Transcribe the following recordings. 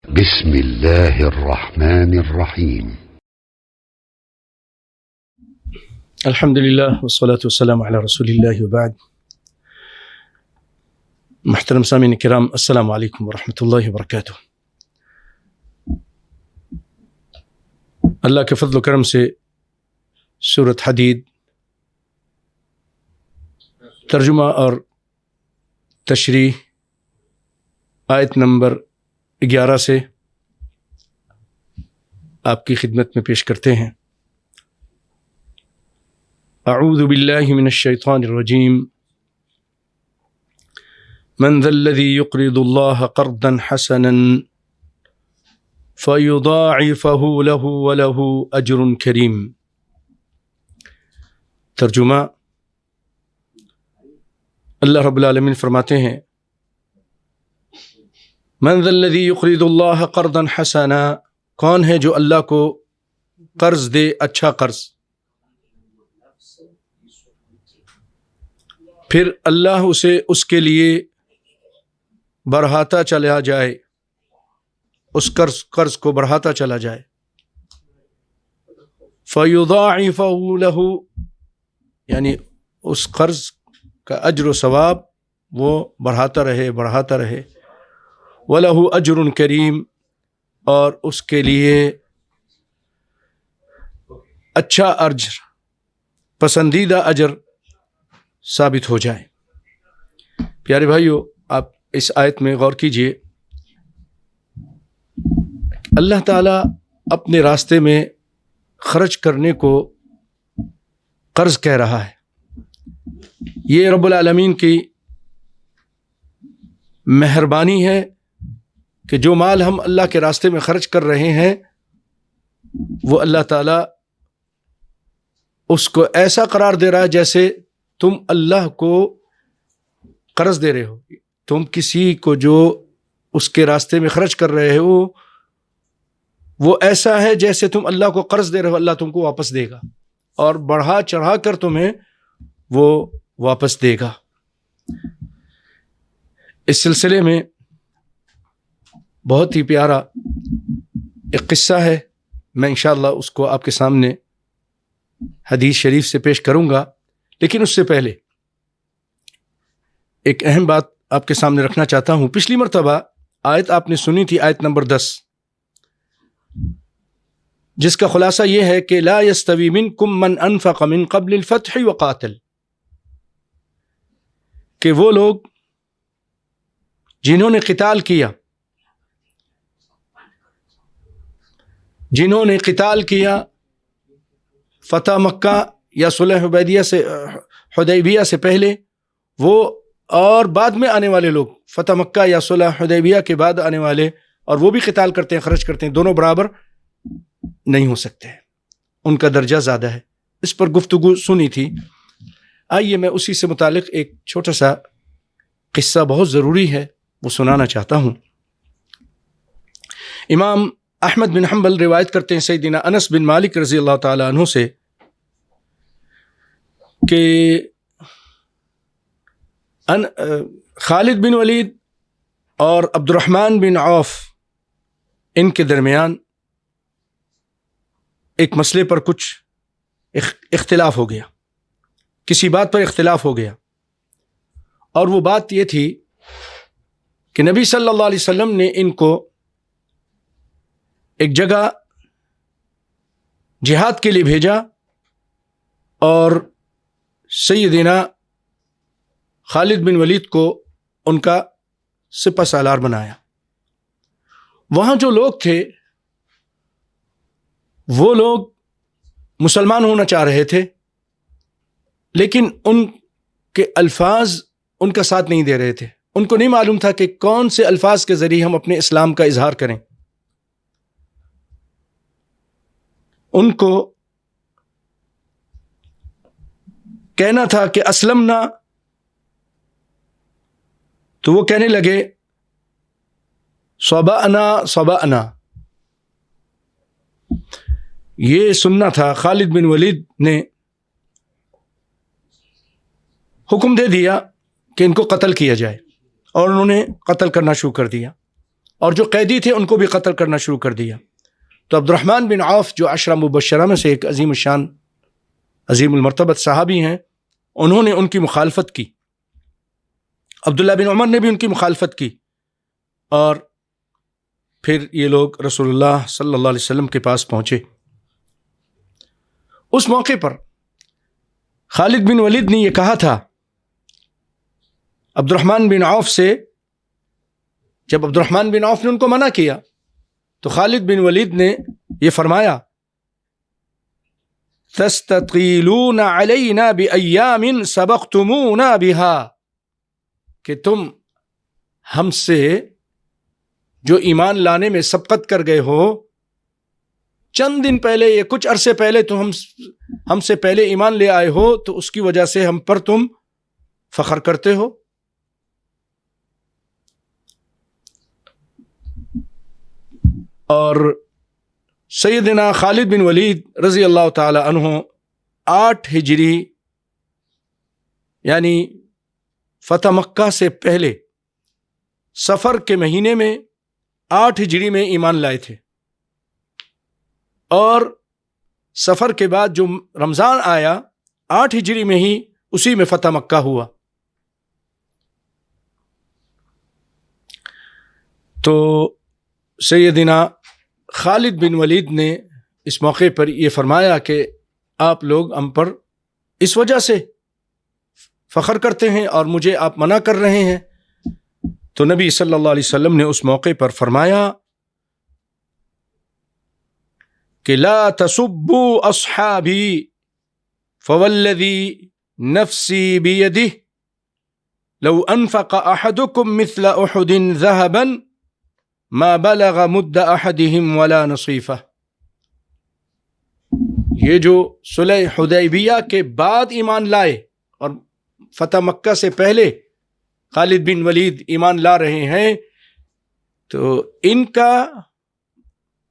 بسم الله الرحمن الرحيم. الحمد لله والصلاة والسلام على رسول الله وبعد. محترم سامعین کرام، السلام علیکم ورحمۃ اللہ وبرکاتہ۔ اللہ کے فضل و کرم سے سورۃ حدید ترجمہ اور تشریح آیت نمبر 11 سے آپ کی خدمت میں پیش کرتے ہیں۔ اعوذ باللہ من الشیطان الرجیم، من ذا الذی یقرض اللہ قرضا حسنا فیضاعفہ لہ ولہ اجر کریم۔ ترجمہ: اللہ رب العالمین فرماتے ہیں، من ذا الذی یقرض اللہ قرضا حسنا، کون ہے جو اللہ کو قرض دے، اچھا قرض، پھر اللہ اسے اس کے لیے بڑھاتا چلا جائے، اس قرض کو بڑھاتا چلا جائے۔ فیضاعفہ لہ، یعنی اس قرض کا اجر و ثواب وہ بڑھاتا رہے۔ وَلَهُ أَجْرٌ کریم، اور اس کے لیے اچھا اجر، پسندیدہ اجر ثابت ہو جائے۔ پیارے بھائیو، آپ اس آیت میں غور کیجئے۔ اللہ تعالیٰ اپنے راستے میں خرچ کرنے کو قرض کہہ رہا ہے۔ یہ رب العالمین کی مہربانی ہے کہ جو مال ہم اللہ کے راستے میں خرچ کر رہے ہیں، وہ اللہ تعالیٰ اس کو ایسا قرار دے رہا ہے جیسے تم اللہ کو قرض دے رہے ہو۔ تم کسی کو جو اس کے راستے میں خرچ کر رہے ہو، وہ ایسا ہے جیسے تم اللہ کو قرض دے رہے ہو، اللہ تم کو واپس دے گا، اور بڑھا چڑھا کر تمہیں وہ واپس دے گا۔ اس سلسلے میں بہت ہی پیارا ایک قصہ ہے، میں انشاءاللہ اس کو آپ کے سامنے حدیث شریف سے پیش کروں گا، لیکن اس سے پہلے ایک اہم بات آپ کے سامنے رکھنا چاہتا ہوں۔ پچھلی مرتبہ آیت آپ نے سنی تھی، آیت نمبر 10، جس کا خلاصہ یہ ہے کہ لا یستوی منکم من انفق من قبل الفتح وقاتل، کہ وہ لوگ جنہوں نے قتال کیا فتح مکہ یا صلح حدیبیہ سے پہلے، وہ اور بعد میں آنے والے لوگ، فتح مکہ یا صلح حدیبیہ کے بعد آنے والے، اور وہ بھی قتال کرتے ہیں، خرچ کرتے ہیں، دونوں برابر نہیں ہو سکتے، ان کا درجہ زیادہ ہے۔ اس پر گفتگو سنی تھی۔ آئیے میں اسی سے متعلق ایک چھوٹا سا قصہ بہت ضروری ہے، وہ سنانا چاہتا ہوں۔ امام احمد بن حنبل روایت کرتے ہیں سیدنا انس بن مالک رضی اللہ تعالی عنہ سے کہ خالد بن ولید اور عبد الرحمن بن عوف، ان کے درمیان ایک مسئلے پر کچھ اختلاف ہو گیا، کسی بات پر اختلاف ہو گیا، اور وہ بات یہ تھی کہ نبی صلی اللہ علیہ وسلم نے ان کو ایک جگہ جہاد کے لیے بھیجا، اور سیدنا خالد بن ولید کو ان کا سپہ سالار بنایا۔ وہاں جو لوگ تھے، وہ لوگ مسلمان ہونا چاہ رہے تھے، لیکن ان کے الفاظ ان کا ساتھ نہیں دے رہے تھے۔ ان کو نہیں معلوم تھا کہ کون سے الفاظ کے ذریعے ہم اپنے اسلام کا اظہار کریں۔ ان کو کہنا تھا کہ اسلمنا، تو وہ کہنے لگے صبأنا صبأنا۔ یہ سننا تھا۔ خالد بن ولید نے حکم دے دیا کہ ان کو قتل کیا جائے، اور انہوں نے قتل کرنا شروع کر دیا، اور جو قیدی تھے ان کو بھی قتل کرنا شروع کر دیا. تو عبد الرحمن بن عوف جو عشرہ مبشرہ میں سے ایک عظیم الشان عظیم المرتبت صحابی ہیں، انہوں نے ان کی مخالفت کی. عبداللہ بن عمر نے بھی ان کی مخالفت کی، اور پھر یہ لوگ رسول اللہ صلی اللہ علیہ وسلم کے پاس پہنچے. اس موقع پر خالد بن ولید نے یہ کہا تھا عبد الرحمن بن عوف سے. جب عبد الرحمن بن عوف نے ان کو منع کیا تو خالد بن ولید نے یہ فرمایا تستطیلون علینا بایام سبقتمونا بها، کہ تم ہم سے جو ایمان لانے میں سبقت کر گئے ہو، چند دن پہلے یا کچھ عرصے پہلے تم ہم سے پہلے ایمان لے آئے ہو، تو اس کی وجہ سے ہم پر تم فخر کرتے ہو. اور سیدنا خالد بن ولید رضی اللہ تعالی عنہ 8 ہجری یعنی فتح مکہ سے پہلے سفر کے مہینے میں 8 ہجری میں ایمان لائے تھے، اور سفر کے بعد جو رمضان آیا 8 ہجری میں ہی اسی میں فتح مکہ ہوا. تو سیدنا خالد بن ولید نے اس موقع پر یہ فرمایا کہ آپ لوگ ہم پر اس وجہ سے فخر کرتے ہیں اور مجھے آپ منع کر رہے ہیں. تو نبی صلی اللہ علیہ وسلم نے اس موقع پر فرمایا کہ لا تسبوا اصحابی فوالذی نفسی بیدہ لو انفق احدکم مثل احد ذهبا ما بلغ مد احدهم ولا نصیفہ. یہ جو صلح حدیبیہ کے بعد ایمان لائے اور فتح مکہ سے پہلے خالد بن ولید ایمان لا رہے ہیں، تو ان کا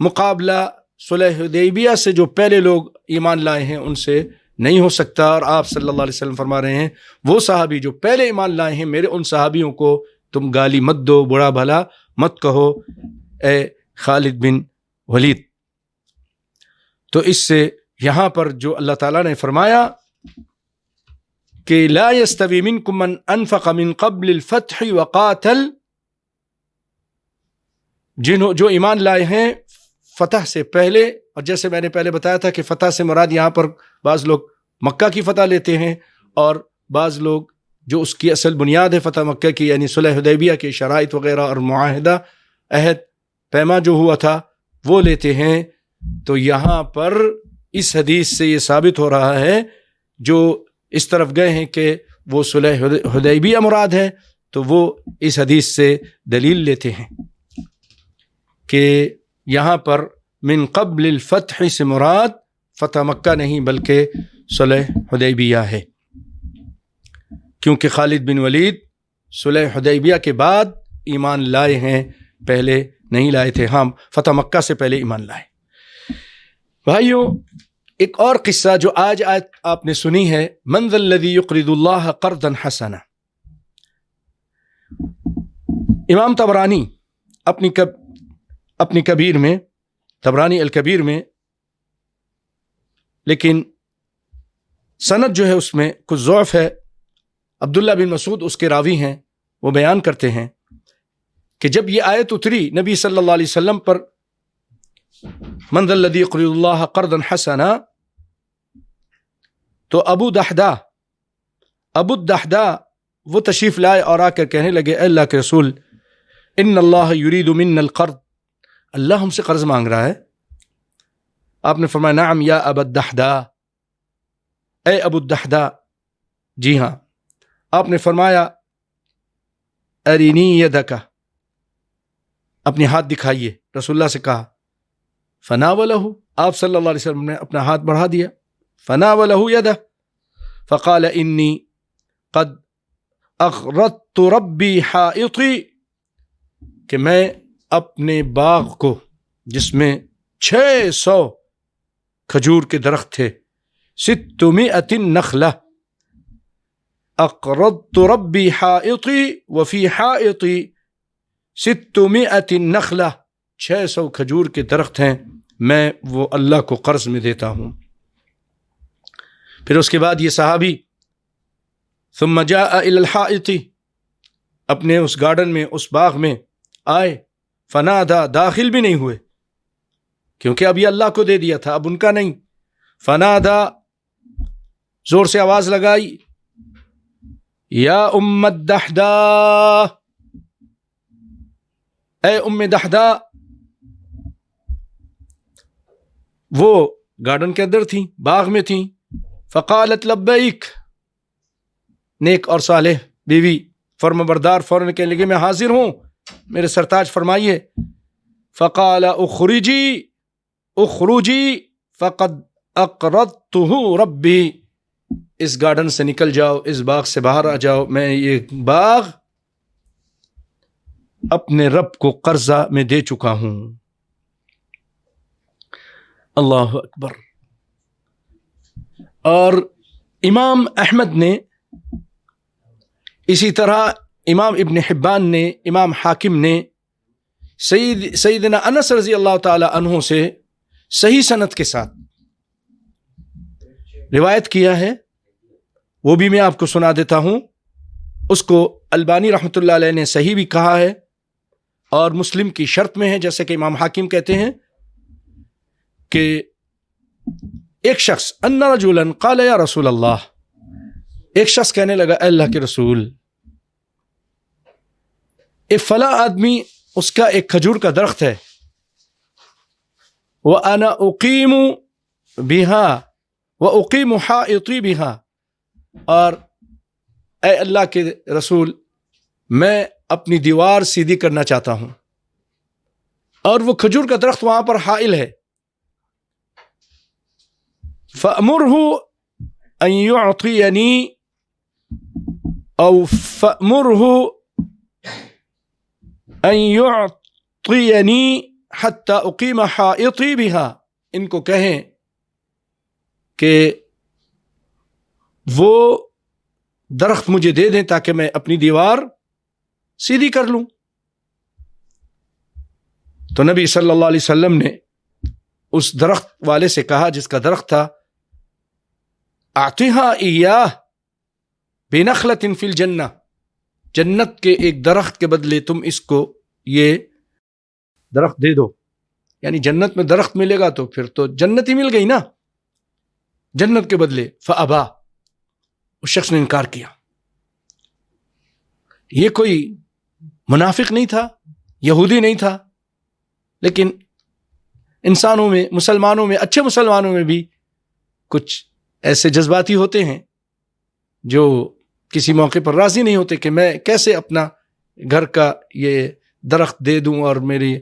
مقابلہ صلح حدیبیہ سے جو پہلے لوگ ایمان لائے ہیں ان سے نہیں ہو سکتا. اور آپ صلی اللہ علیہ وسلم فرما رہے ہیں وہ صحابی جو پہلے ایمان لائے ہیں میرے ان صحابیوں کو تم گالی مت دو، برا بھلا مت کہو اے خالد بن ولید. تو اس سے یہاں پر جو اللہ تعالیٰ نے فرمایا کہ لا یستوی منکم من انفق من قبل الفتح وقاتل، جو ایمان لائے ہیں فتح سے پہلے. اور جیسے میں نے پہلے بتایا تھا کہ فتح سے مراد یہاں پر بعض لوگ مکہ کی فتح لیتے ہیں، اور بعض لوگ جو اس کی اصل بنیاد ہے فتح مکہ کی یعنی صلح حدیبیہ کی شرائط وغیرہ اور معاہدہ عہد پیما جو ہوا تھا وہ لیتے ہیں. تو یہاں پر اس حدیث سے یہ ثابت ہو رہا ہے جو اس طرف گئے ہیں کہ وہ صلح حدیبیہ مراد ہے، تو وہ اس حدیث سے دلیل لیتے ہیں کہ یہاں پر من قبل الفتح سے مراد فتح مکہ نہیں بلکہ صلح حدیبیہ ہے، کیونکہ خالد بن ولید صلح حدیبیہ کے بعد ایمان لائے ہیں، پہلے نہیں لائے تھے. ہم فتح مکہ سے پہلے ایمان لائے. بھائیوں، ایک اور قصہ جو آج آپ نے سنی ہے، من ذا الذی یقرض اللہ قرضا حسنا. امام طبرانی اپنی کبیر میں، طبرانی الکبیر میں، لیکن سند جو ہے اس میں کچھ ضعف ہے. عبداللہ بن مسعود اس کے راوی ہیں، وہ بیان کرتے ہیں کہ جب یہ آیت اتری نبی صلی اللہ علیہ وسلم پر من ذا الذی یقرض اللہ قرضا حسنا، تو ابو الدحداء وہ تشریف لائے اور آ کر کہنے لگے اے اللہ کے رسول، ان اللہ یرید منا القرض، اللہ ہم سے قرض مانگ رہا ہے. آپ نے فرمایا نعم یا ابا الدحداء، اے ابو الدحداء، جی ہاں. آپ نے فرمایا ارینی یدک، اپنے ہاتھ دکھائیے. رسول اللہ سے کہا فناولہ، آپ صلی اللہ علیہ وسلم نے اپنا ہاتھ بڑھا دیا. فناولہ یدہ فقال انی قد اغرضت ربی حائطی، کہ میں اپنے باغ کو جس میں 600 کھجور کے درخت تھے، 600 نخلہ، اقرضت ربی حائطی وفی حائطی 600 نخلہ 600 کھجور کے درخت ہیں، میں وہ اللہ کو قرض میں دیتا ہوں۔ پھر اس کے بعد یہ صحابی ثم جاء الى الحائط، اپنے اس گارڈن میں، اس باغ میں آئے، فنادا، داخل بھی نہیں ہوئے کیونکہ اب یہ اللہ کو دے دیا تھا، اب ان کا نہیں۔ فنادا، زور سے آواز لگائی، یا ام الدحداء، اے ام دحداء۔ وہ گارڈن کے اندر تھیں، باغ میں تھیں۔ فقالت لبیک، نیک اور صالح بیوی، فرما بردار، فوراً کہنے لگے میں حاضر ہوں، میرے سرتاج فرمائیے۔ فقال اخرجی اخرجی فقد اقرضته ربی، اس گارڈن سے نکل جاؤ، اس باغ سے باہر آ جاؤ، میں یہ باغ اپنے رب کو قرضہ میں دے چکا ہوں۔ اللہ اکبر۔ اور امام احمد نے، اسی طرح امام ابن حبان نے، امام حاکم نے سیدنا انس رضی اللہ تعالی عنہ سے صحیح سند کے ساتھ روایت کیا ہے، وہ بھی میں آپ کو سنا دیتا ہوں۔ اس کو البانی رحمۃ اللہ علیہ نے صحیح بھی کہا ہے اور مسلم کی شرط میں ہے، جیسے کہ امام حاکم کہتے ہیں کہ ایک شخص ان رجلا قال یا رسول اللہ، ایک شخص کہنے لگا اے اللہ کے رسول، ایک فلاں آدمی، اس کا ایک کھجور کا درخت ہے، وَأَنَا أُقِيمُ بِهَا وَأُقِيمُ حَائِطِي بِهَا، اور اے اللہ کے رسول میں اپنی دیوار سیدھی کرنا چاہتا ہوں، اور وہ کھجور کا درخت وہاں پر حائل ہے، فَأْمُرْهُ أَن يُعْطِيَنِي أَوْ فَأْمُرْهُ أَن يُعْطِيَنِي حَتَّى أُقِيمَ حَائِطِي بِهَا، ان کو کہیں کہ وہ درخت مجھے دے دیں تاکہ میں اپنی دیوار سیدھی کر لوں۔ تو نبی صلی اللہ علیہ وسلم نے اس درخت والے سے کہا، جس کا درخت تھا، اعطها ایاہ بنخلۃ فی الجنہ، جنت کے ایک درخت کے بدلے تم اس کو یہ درخت دے دو، یعنی جنت میں درخت ملے گا تو پھر تو جنت ہی مل گئی نا، جنت کے بدلے۔ فابا، اس شخص نے انکار کیا۔ یہ کوئی منافق نہیں تھا، یہودی نہیں تھا، لیکن انسانوں میں، مسلمانوں میں، اچھے مسلمانوں میں بھی کچھ ایسے جذباتی ہوتے ہیں جو کسی موقع پر راضی نہیں ہوتے کہ میں کیسے اپنا گھر کا یہ درخت دے دوں اور میری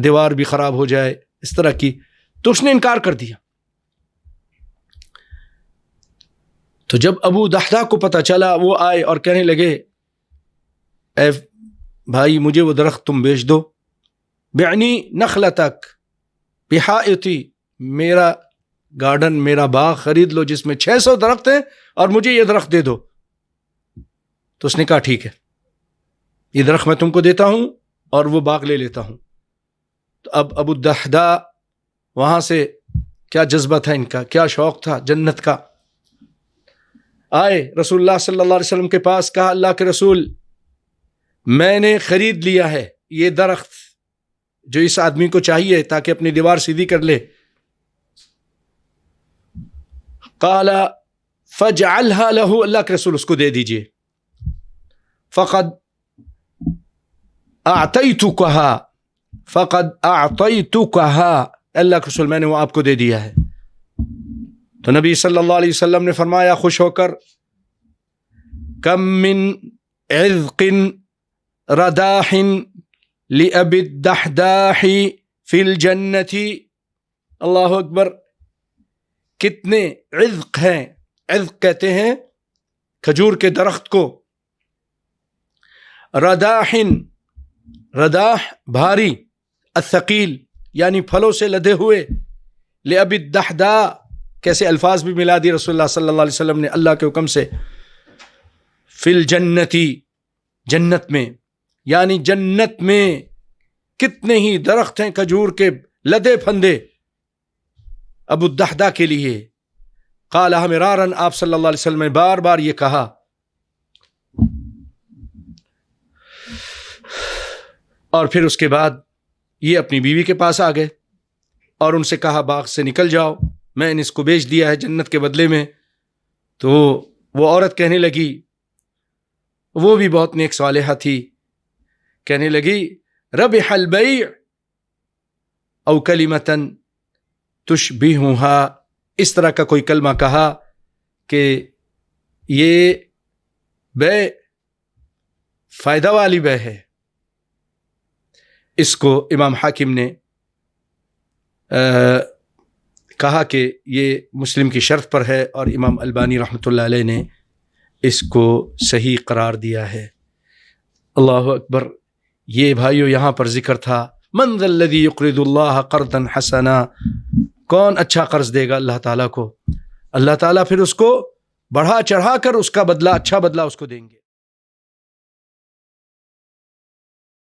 دیوار بھی خراب ہو جائے، اس طرح کی۔ تو اس نے انکار کر دیا۔ تو جب ابو دحداء کو پتہ چلا، وہ آئے اور کہنے لگے اے بھائی، مجھے وہ درخت تم بیچ دو، بعنی نخلتک بحائطی، میرا گارڈن، میرا باغ خرید لو جس میں 600 درخت ہیں، اور مجھے یہ درخت دے دو۔ تو اس نے کہا ٹھیک ہے، یہ درخت میں تم کو دیتا ہوں اور وہ باغ لے لیتا ہوں۔ تو اب ابو دحداء وہاں سے، کیا جذبہ تھا ان کا، کیا شوق تھا جنت کا، آئے رسول اللہ صلی اللہ علیہ وسلم کے پاس، کہا اللہ کے رسول، میں نے خرید لیا ہے یہ درخت جو اس آدمی کو چاہیے تاکہ اپنی دیوار سیدھی کر لے۔ قال فاجعلها له، اللہ کے رسول اس کو دے دیجئے۔ فقد اعطیتکها، فقد اعطیتکها، اللہ کے رسول میں نے وہ آپ کو دے دیا ہے۔ تو نبی صلی اللہ علیہ وسلم نے فرمایا خوش ہو کر، کم من عذق رداح لأبی الدحداح فی الجنت، اللہ اکبر، کتنے عذق ہیں، عذق کہتے ہیں کھجور کے درخت کو، رداح، رداح بھاری، الثقیل یعنی پھلوں سے لدے ہوئے، لأبی الدحداء، کیسے الفاظ بھی ملا دی رسول اللہ صلی اللہ علیہ وسلم نے اللہ کے حکم سے، فی الجنتی، جنت میں، یعنی جنت میں کتنے ہی درخت ہیں کھجور کے لدے پھندے ابو الدحداء کے لیے. قال مرارا، آپ صلی اللہ علیہ وسلم نے بار بار یہ کہا. اور پھر اس کے بعد یہ اپنی بیوی کے پاس آ گئے اور ان سے کہا باغ سے نکل جاؤ، میں نے اس کو بیچ دیا ہے جنت کے بدلے میں. تو وہ عورت کہنے لگی، وہ بھی بہت نیک صالحہ تھی، کہنے لگی ربح البیع او کلمۃ تشبہھا، اس طرح کا کوئی کلمہ کہا کہ یہ بے فائدہ والی بے ہے. اس کو امام حاکم نے کہا کہ یہ مسلم کی شرط پر ہے، اور امام البانی رحمۃ اللہ علیہ نے اس کو صحیح قرار دیا ہے. اللہ اکبر. یہ بھائیو یہاں پر ذکر تھا من ذا الذی یقرض اللہ قرضا حسنا، کون اچھا قرض دے گا اللہ تعالیٰ کو، اللہ تعالیٰ پھر اس کو بڑھا چڑھا کر اس کا بدلہ، اچھا بدلہ اس کو دیں گے.